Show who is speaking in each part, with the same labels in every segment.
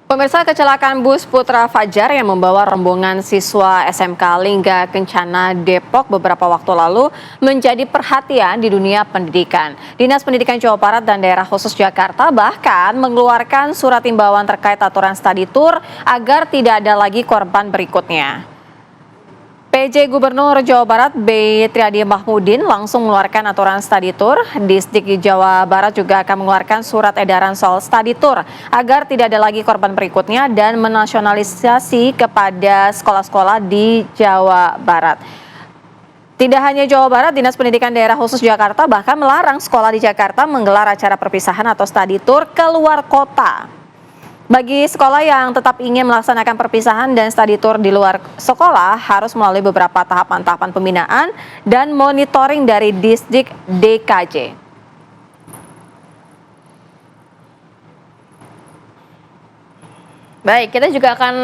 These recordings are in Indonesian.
Speaker 1: Pemirsa, kecelakaan bus Putra Fajar yang membawa rombongan siswa SMK Lingga Kencana Depok beberapa waktu lalu menjadi perhatian di dunia pendidikan. Dinas Pendidikan Jawa Barat dan Daerah Khusus Jakarta bahkan mengeluarkan surat imbauan terkait aturan study tour agar tidak ada lagi korban berikutnya. PJ Gubernur Jawa Barat B. Triadi Mahmudin langsung mengeluarkan aturan study tour. Disdik Jawa Barat juga akan mengeluarkan surat edaran soal study tour agar tidak ada lagi korban berikutnya dan menasionalisasi kepada sekolah-sekolah di Jawa Barat. Tidak hanya Jawa Barat, Dinas Pendidikan Daerah Khusus Jakarta bahkan melarang sekolah di Jakarta menggelar acara perpisahan atau study tour ke luar kota. Bagi sekolah yang tetap ingin melaksanakan perpisahan dan study tour di luar sekolah harus melalui beberapa tahapan-tahapan pembinaan dan monitoring dari Disdik DKJ.
Speaker 2: Baik, kita juga akan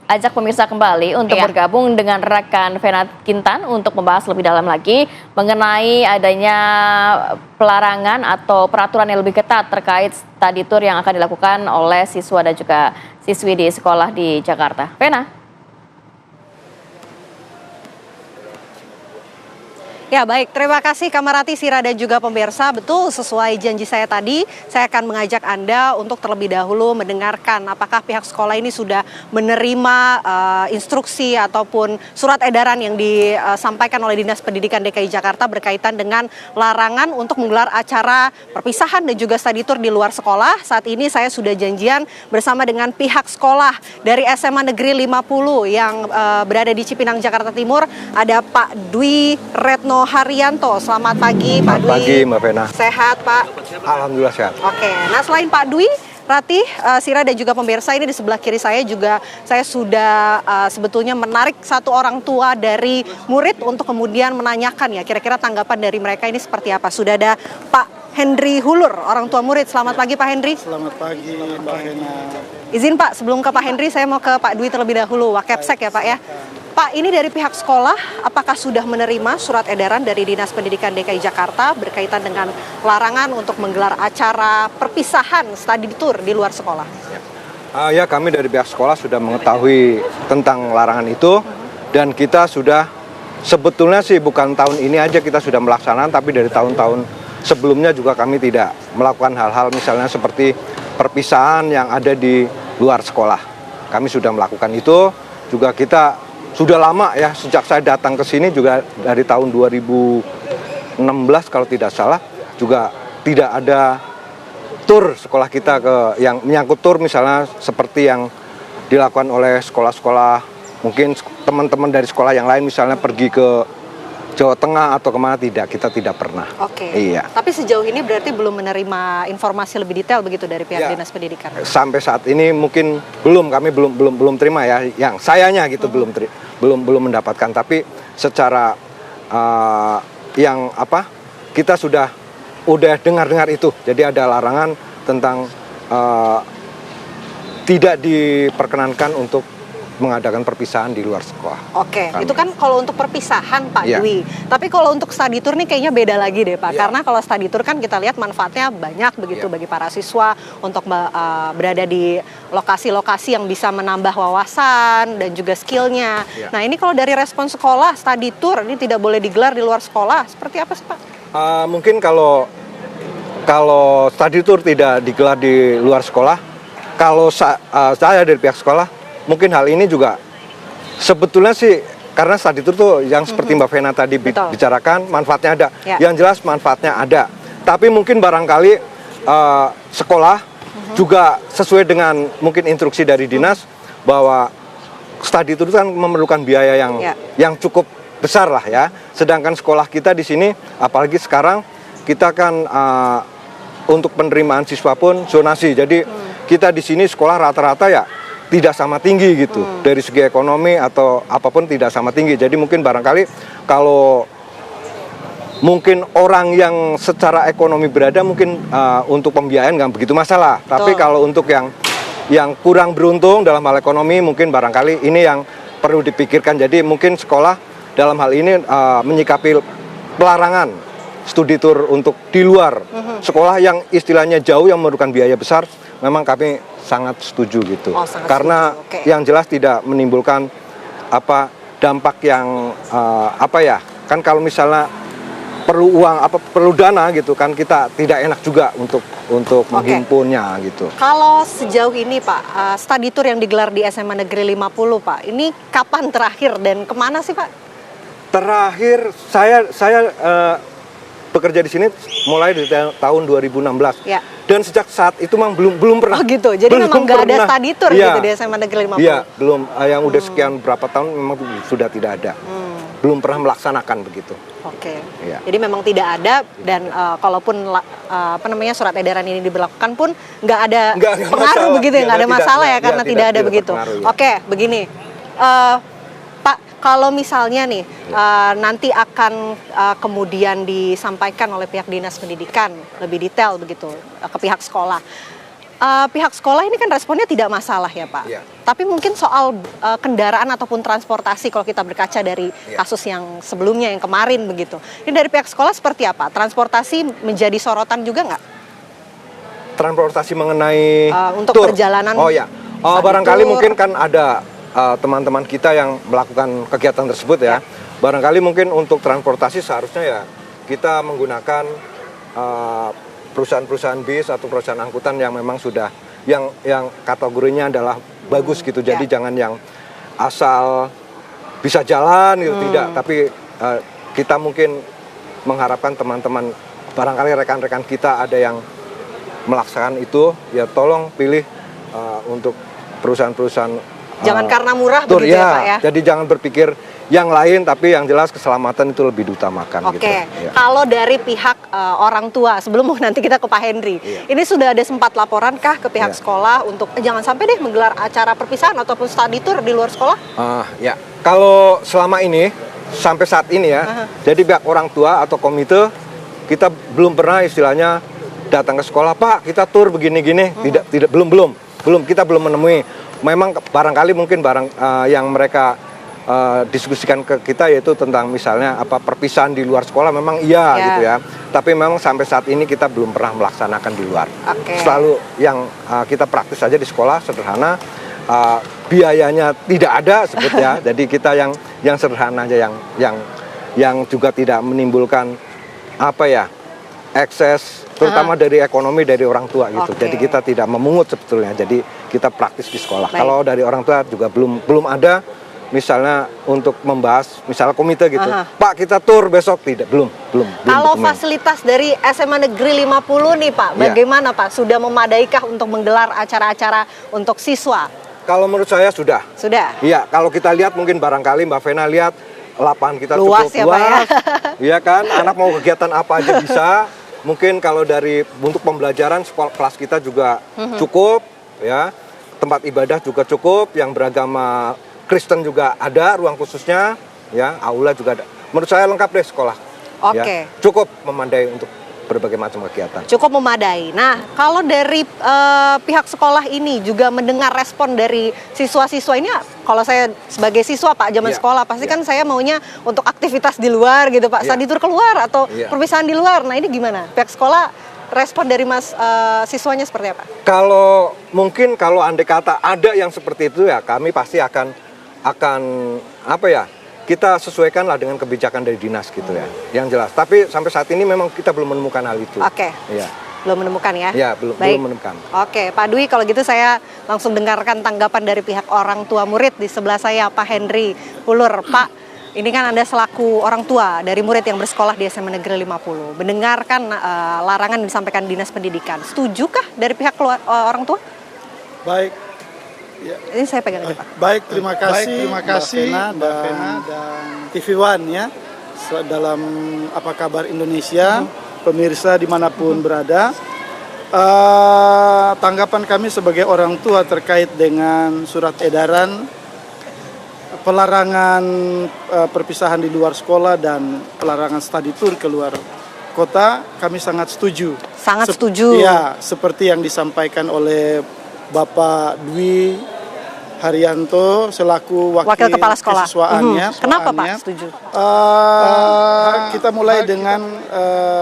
Speaker 2: ajak pemirsa kembali untuk bergabung dengan rekan Vena Kintan untuk membahas lebih dalam lagi mengenai adanya pelarangan atau peraturan yang lebih ketat terkait study tour yang akan dilakukan oleh siswa dan juga siswi di sekolah di Jakarta. Vena.
Speaker 3: Ya baik, terima kasih Kamarati, Sira dan juga pemirsa. Betul, sesuai janji saya tadi, saya akan mengajak Anda untuk terlebih dahulu mendengarkan apakah pihak sekolah ini sudah menerima instruksi ataupun surat edaran yang disampaikan oleh Dinas Pendidikan DKI Jakarta berkaitan dengan larangan untuk menggelar acara perpisahan dan juga study tour di luar sekolah. Saat ini saya sudah janjian bersama dengan pihak sekolah dari SMA Negeri 50 yang berada di Cipinang, Jakarta Timur. Ada Pak Dwi Retno Haryanto. Selamat pagi Pak Dwi.
Speaker 4: Selamat pagi Mbak Vena.
Speaker 3: Sehat Pak?
Speaker 4: Alhamdulillah sehat.
Speaker 3: Oke, nah selain Pak Dwi, Ratih, Sira dan juga pemirsa, ini di sebelah kiri saya juga saya sudah sebetulnya menarik satu orang tua dari murid untuk kemudian menanyakan ya kira-kira tanggapan dari mereka ini seperti apa. Sudah ada Pak Hendri Hulur, orang tua murid. Selamat pagi Pak Hendri.
Speaker 5: Selamat pagi Mbak Vena.
Speaker 3: Izin Pak, sebelum ke Pak Hendri saya mau ke Pak Dwi terlebih dahulu, Wakepsek ya Pak ya. Pak, ini dari pihak sekolah, apakah sudah menerima surat edaran dari Dinas Pendidikan DKI Jakarta berkaitan dengan larangan untuk menggelar acara perpisahan study tour di luar sekolah?
Speaker 4: Ya, kami dari pihak sekolah sudah mengetahui tentang larangan itu dan kita sudah sebetulnya sih bukan tahun ini aja kita sudah melaksanakan, tapi dari tahun-tahun sebelumnya juga kami tidak melakukan hal-hal misalnya seperti perpisahan yang ada di luar sekolah. Kami sudah melakukan itu, juga kita sudah lama ya, sejak saya datang ke sini juga dari tahun 2016 kalau tidak salah, juga tidak ada tur sekolah kita ke yang menyangkut tur misalnya seperti yang dilakukan oleh sekolah-sekolah, mungkin teman-teman dari sekolah yang lain misalnya pergi ke Jawa Tengah atau kemana, kita tidak pernah.
Speaker 3: Oke.
Speaker 4: Iya.
Speaker 3: Tapi sejauh ini berarti belum menerima informasi lebih detail begitu dari pihak Dinas Pendidikan.
Speaker 4: Sampai saat ini mungkin kami belum terima ya, yang sayanya gitu belum mendapatkan. Tapi secara kita sudah dengar itu. Jadi ada larangan tentang tidak diperkenankan untuk mengadakan perpisahan di luar sekolah.
Speaker 3: Oke, itu kan kalau untuk perpisahan Pak Dwi. Tapi kalau untuk study tour nih kayaknya beda lagi deh Pak. Karena kalau study tour kan kita lihat manfaatnya banyak begitu bagi para siswa untuk berada di lokasi-lokasi yang bisa menambah wawasan dan juga skillnya. Nah ini kalau dari respon sekolah, study tour ini tidak boleh digelar di luar sekolah. Seperti apa sih Pak?
Speaker 4: Mungkin kalau study tour tidak digelar di luar sekolah, kalau saya dari pihak sekolah, mungkin hal ini juga sebetulnya sih karena study tour tuh yang seperti Mbak Vena tadi bicarakan, manfaatnya ada. Yang jelas manfaatnya ada. Tapi mungkin barangkali sekolah juga sesuai dengan mungkin instruksi dari dinas bahwa study tour itu kan memerlukan biaya yang cukup besar lah ya. Sedangkan sekolah kita di sini, apalagi sekarang kita kan untuk penerimaan siswa pun zonasi. Jadi kita di sini sekolah rata-rata ya tidak sama tinggi gitu, dari segi ekonomi atau apapun tidak sama tinggi. Jadi mungkin barangkali kalau mungkin orang yang secara ekonomi berada mungkin untuk pembiayaan nggak begitu masalah. Tapi kalau untuk yang kurang beruntung dalam hal ekonomi mungkin barangkali ini yang perlu dipikirkan. Jadi mungkin sekolah dalam hal ini menyikapi pelarangan studi tour untuk di luar sekolah yang istilahnya jauh, yang memerlukan biaya besar, memang kami sangat setuju gitu.
Speaker 3: Oh, sangat
Speaker 4: Karena
Speaker 3: setuju. Oke.
Speaker 4: yang jelas tidak menimbulkan dampak yang kan kalau misalnya perlu uang perlu dana gitu kan, kita tidak enak juga untuk menghimpunnya gitu.
Speaker 3: Kalau sejauh ini Pak, study tour yang digelar di SMA Negeri 50 Pak, ini kapan terakhir dan kemana sih Pak?
Speaker 4: Terakhir saya bekerja di sini mulai dari tahun 2016.
Speaker 3: Ya.
Speaker 4: Dan sejak saat itu memang belum pernah.
Speaker 3: Oh gitu, jadi memang nggak ada study tour gitu di SMA Negeri 50?
Speaker 4: Iya, belum. Yang udah sekian berapa tahun memang sudah tidak ada. Belum pernah melaksanakan begitu.
Speaker 3: Oke.
Speaker 4: Iya.
Speaker 3: Jadi memang tidak ada dan kalaupun surat edaran ini diberlakukan pun nggak ada
Speaker 4: Nggak
Speaker 3: pengaruh
Speaker 4: masalah.
Speaker 3: begitu ya, nggak ada masalah ya karena tidak ada begitu.
Speaker 4: berpengaruh, ya.
Speaker 3: Oke, begini. Pak, kalau misalnya nih nanti akan kemudian disampaikan oleh pihak dinas pendidikan lebih detail begitu ke pihak sekolah. Pihak sekolah ini kan responnya tidak masalah ya Pak.
Speaker 4: Iya.
Speaker 3: Tapi mungkin soal kendaraan ataupun transportasi kalau kita berkaca dari kasus yang sebelumnya yang kemarin begitu. Ini dari pihak sekolah seperti apa? Transportasi menjadi sorotan juga nggak?
Speaker 4: Transportasi mengenai
Speaker 3: Untuk
Speaker 4: tour.
Speaker 3: perjalanan.
Speaker 4: Oh ya.
Speaker 3: study
Speaker 4: Barangkali
Speaker 3: tour.
Speaker 4: mungkin kan ada teman-teman kita yang melakukan kegiatan tersebut ya. Barangkali mungkin untuk transportasi seharusnya ya kita menggunakan perusahaan-perusahaan bis atau perusahaan angkutan yang memang sudah yang kategorinya adalah bagus gitu. Jadi jangan yang asal bisa jalan gitu, tidak. Tapi kita mungkin mengharapkan teman-teman, barangkali rekan-rekan kita ada yang melaksanakan itu, ya tolong pilih untuk perusahaan-perusahaan
Speaker 3: Jangan karena murah
Speaker 4: tour,
Speaker 3: begitu ya Pak ya?
Speaker 4: Jadi jangan berpikir yang lain, tapi yang jelas keselamatan itu lebih diutamakan.
Speaker 3: Oke,
Speaker 4: gitu. Ya.
Speaker 3: kalau dari pihak orang tua, sebelum nanti kita ke Pak Henry, ini sudah ada sempat laporankah ke pihak sekolah untuk jangan sampai deh menggelar acara perpisahan ataupun study tour di luar sekolah?
Speaker 4: Ya, kalau selama ini sampai saat ini ya, jadi pihak orang tua atau komite kita belum pernah istilahnya datang ke sekolah, Pak kita tur begini-gini, belum kita belum menemui. Memang barangkali mungkin yang mereka diskusikan ke kita yaitu tentang misalnya perpisahan di luar sekolah, memang gitu ya. Tapi memang sampai saat ini kita belum pernah melaksanakan di luar. Selalu yang kita praktis saja di sekolah sederhana, biayanya tidak ada sebutnya. Jadi kita yang sederhana aja, yang juga tidak menimbulkan ekses, terutama dari ekonomi dari orang tua gitu. Jadi kita tidak memungut sebetulnya. Jadi kita praktis di sekolah. Kalau dari orang tua juga belum ada. Misalnya untuk membahas, misalnya komite gitu, Pak kita tur besok, belum.
Speaker 3: Kalau fasilitas dari SMA Negeri 50 nih Pak, bagaimana Pak? Sudah memadaikah untuk menggelar acara-acara untuk siswa?
Speaker 4: Kalau menurut saya sudah.
Speaker 3: Sudah?
Speaker 4: Iya, kalau kita lihat mungkin barangkali Mbak Vena lihat lapangan kita
Speaker 3: Luas
Speaker 4: cukup
Speaker 3: ya, Pak,
Speaker 4: luas. Iya kan, anak mau kegiatan apa aja bisa. Mungkin kalau untuk pembelajaran kelas kita juga cukup, ya. Tempat ibadah juga cukup, yang beragama Kristen juga ada ruang khususnya, ya, aula juga ada. Menurut saya lengkap deh sekolah. Ya, cukup memadai untuk berbagai macam kegiatan.
Speaker 3: Cukup memadai. Nah, kalau dari pihak sekolah ini juga mendengar respon dari siswa-siswa ini, kalau saya sebagai siswa Pak zaman sekolah pasti kan saya maunya untuk aktivitas di luar gitu Pak, study tour keluar atau perpisahan di luar. Nah, ini gimana? Pihak sekolah respon dari siswanya seperti apa?
Speaker 4: Kalau andai kata ada yang seperti itu ya kami pasti akan kita sesuaikanlah dengan kebijakan dari dinas gitu ya, yang jelas. Tapi sampai saat ini memang kita belum menemukan hal itu. Iya.
Speaker 3: Belum menemukan ya?
Speaker 4: Iya, belum menemukan.
Speaker 3: Oke, Pak Dwi, kalau gitu saya langsung dengarkan tanggapan dari pihak orang tua murid. Di sebelah saya Pak Henry Pulur. Pak, ini kan Anda selaku orang tua dari murid yang bersekolah di SMA Negeri 50, mendengarkan larangan yang disampaikan Dinas Pendidikan. Setujukah dari pihak orang tua?
Speaker 5: Baik.
Speaker 3: Ya. Ini saya pegang aja, Pak.
Speaker 5: Baik, terima kasih Mbak Vena dan TV One ya. Dalam Apa Kabar Indonesia, pemirsa dimanapun berada. Tanggapan kami sebagai orang tua terkait dengan surat edaran pelarangan perpisahan di luar sekolah dan pelarangan study tour ke luar kota, kami sangat setuju.
Speaker 3: Sangat setuju.
Speaker 5: Ya, seperti yang disampaikan oleh Bapak Dwi Haryanto selaku wakil
Speaker 3: Kepala Sekolah.
Speaker 5: kesiswaannya.
Speaker 3: Kenapa Pak
Speaker 5: Soalnya,
Speaker 3: setuju?
Speaker 5: kita mulai dengan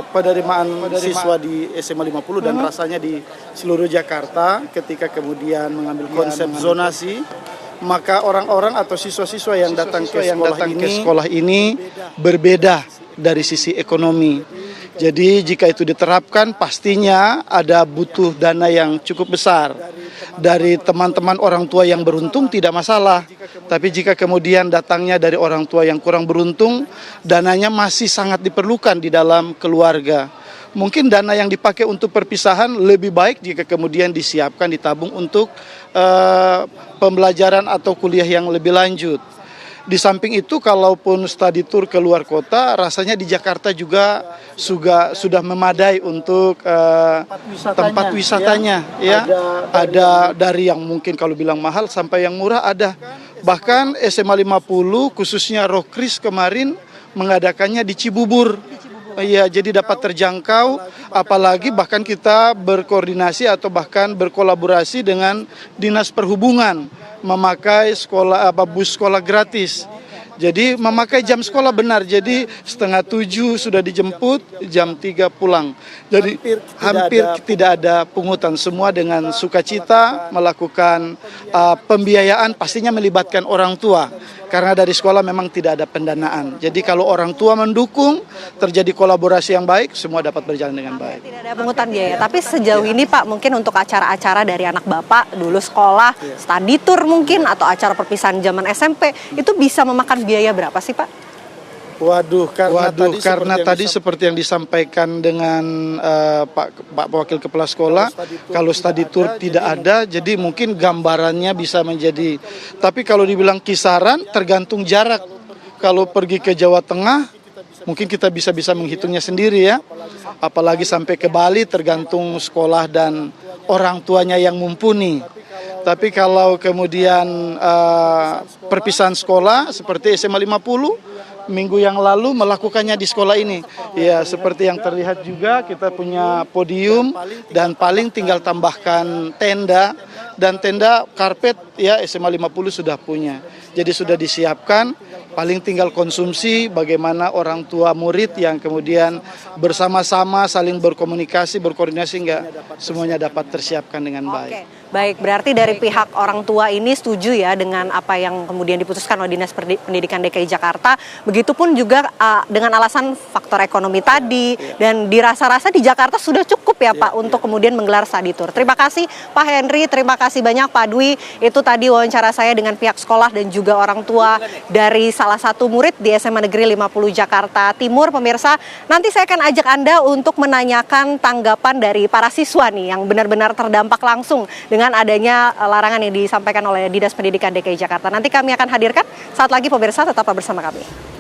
Speaker 5: penerimaan siswa di SMA 50 dan rasanya di seluruh Jakarta ketika kemudian mengambil konsep zonasi, maka orang-orang atau siswa-siswa yang datang ke sekolah ini berbeda dari sisi ekonomi. Jadi jika itu diterapkan pastinya ada butuh dana yang cukup besar. Dari teman-teman orang tua yang beruntung tidak masalah. Tapi jika kemudian datangnya dari orang tua yang kurang beruntung, dananya masih sangat diperlukan di dalam keluarga. Mungkin dana yang dipakai untuk perpisahan lebih baik jika kemudian disiapkan, ditabung untuk pembelajaran atau kuliah yang lebih lanjut. Di samping itu, kalaupun study tour ke luar kota, rasanya di Jakarta juga sudah memadai untuk tempat wisatanya. Ya. Ada dari yang mungkin kalau bilang mahal sampai yang murah ada. Bahkan SMA 50 khususnya Rockris kemarin mengadakannya di Cibubur. Iya, jadi dapat terjangkau, apalagi bahkan kita berkoordinasi atau bahkan berkolaborasi dengan Dinas Perhubungan memakai bus sekolah gratis. Jadi memakai jam sekolah benar, jadi 6:30 sudah dijemput, jam 3 pulang. Jadi hampir tidak ada pungutan, semua dengan sukacita melakukan pembiayaan, pastinya melibatkan orang tua. Karena dari sekolah memang tidak ada pendanaan. Jadi kalau orang tua mendukung, terjadi kolaborasi yang baik, semua dapat berjalan dengan baik.
Speaker 3: Tidak ada pungutan biaya, tapi sejauh ini Pak, mungkin untuk acara-acara dari anak Bapak dulu sekolah, study tour mungkin, atau acara perpisahan zaman SMP, itu bisa memakan biaya berapa sih Pak?
Speaker 5: Waduh, karena tadi seperti yang disampaikan dengan Pak Wakil Kepala Sekolah, kalau study tour tidak ada, jadi mungkin gambarannya bisa menjadi. Tapi kalau dibilang kisaran, tergantung jarak. Kalau pergi ke Jawa Tengah, mungkin kita bisa menghitungnya sendiri ya. Apalagi sampai ke Bali, tergantung sekolah dan orang tuanya yang mumpuni. Tapi kalau kemudian perpisahan sekolah seperti SMA 50, minggu yang lalu melakukannya di sekolah ini. Ya, seperti yang terlihat juga kita punya podium dan paling tinggal tambahkan tenda, dan tenda karpet ya SMA 50 sudah punya. Jadi sudah disiapkan, paling tinggal konsumsi bagaimana orang tua murid yang kemudian bersama-sama saling berkomunikasi, berkoordinasi hingga semuanya dapat tersiapkan dengan baik.
Speaker 3: Oke. Baik, berarti dari pihak orang tua ini setuju ya dengan apa yang kemudian diputuskan oleh Dinas Pendidikan DKI Jakarta. Begitupun juga dengan alasan faktor ekonomi tadi, dan dirasa-rasa di Jakarta sudah cukup ya Pak untuk kemudian menggelar study tour. Terima kasih Pak Henry, terima kasih banyak Pak Dwi. Itu tadi wawancara saya dengan pihak sekolah dan juga orang tua dari salah satu murid di SMA Negeri 50 Jakarta Timur. Pemirsa, nanti saya akan ajak Anda untuk menanyakan tanggapan dari para siswa nih yang benar-benar terdampak langsung dengan adanya larangan yang disampaikan oleh Dinas Pendidikan DKI Jakarta. Nanti kami akan hadirkan saat lagi pemirsa, tetaplah bersama kami.